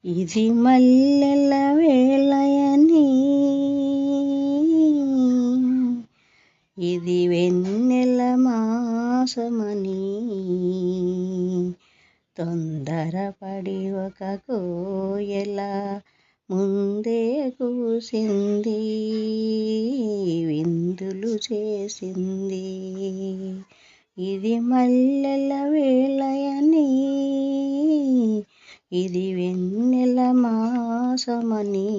ఇది మల్లెల వేళయని, ఇది వెన్నెల మాసమని, తొందరపడి ఒక కోయల ముందే కూసింది, విందులు చేసింది. ఇది మల్లెల వేళయని, ఇది వెన్నెల మాసమని,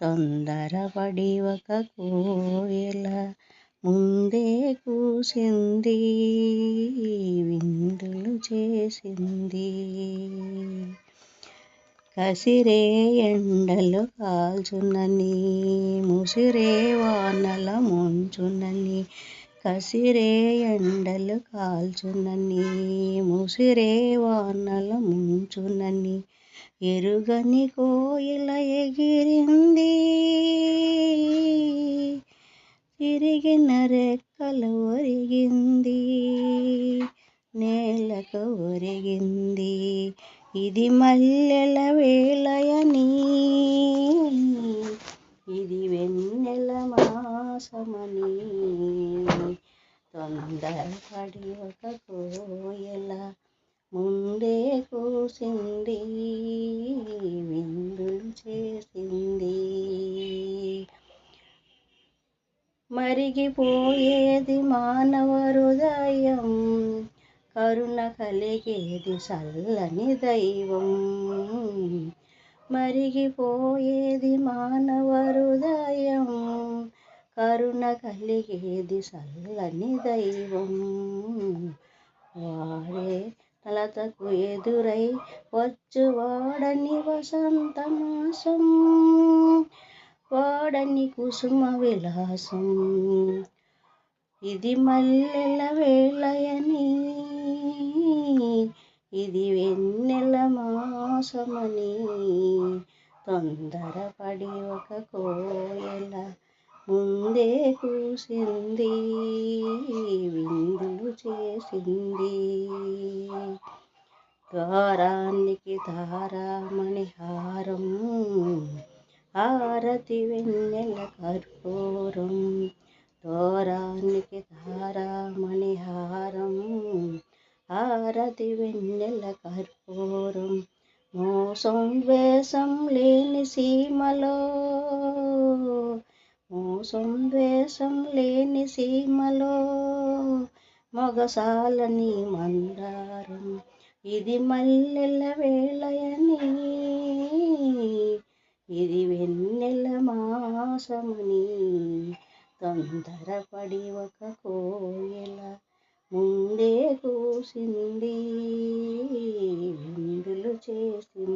తొందరపడి ఒక కోయల ముందే కూసింది, విందులు చేసింది. కసిరే ఎండలు కాల్చునని, ముసిరే వానల ముంచునని, కసిరే ఎండలు కాల్చునని, ముసిరే వానల ముంచునని, ఎరుగని కోయిల ఎగిరింది, తిరిగిన రెక్కలు ఒరిగింది, నేలకు ఒరిగింది. ఇది మల్లెల వేళయని, ఇది వెన్నెల మాసమని, తొందరపడి ఒక కోయల ముందే కూసింది, విందులు చేసింది. మరిగిపోయేది మానవ హృదయం, కరుణ కలిగేది చల్లని దైవం. మరిగిపోయేది మానవ హృదయం, కరుణ కలిగేది చల్లని దైవం. వాడే కలతకు ఎదురై వచ్చు వాడని వసంత మాసం, వాడని కుసుమ విలాసం. ఇది మల్లెల వేళయని, ఇది వెన్నెల మాసమని, తొందరపడి ఒక కోయల ముందే కూసింది, విందులు చేసింది. ద్వారానికి తారామణి హారం, హారతి వెన్నెల కర్పూరం. ద్వారానికి తారామణి హారం, హారతి వెన్నెల కర్పూరం. మోసం ద్వేషం లేని సీమలో, మోసం ద్వేషం లేని సీమలో, మొగసాలని మందారం. ఇది మల్లెల వేళయని, ఇది వెన్నెల మాసమని, తొందరపడి ఒక కోయల ముందే కూసింది, విందులు చేసింది.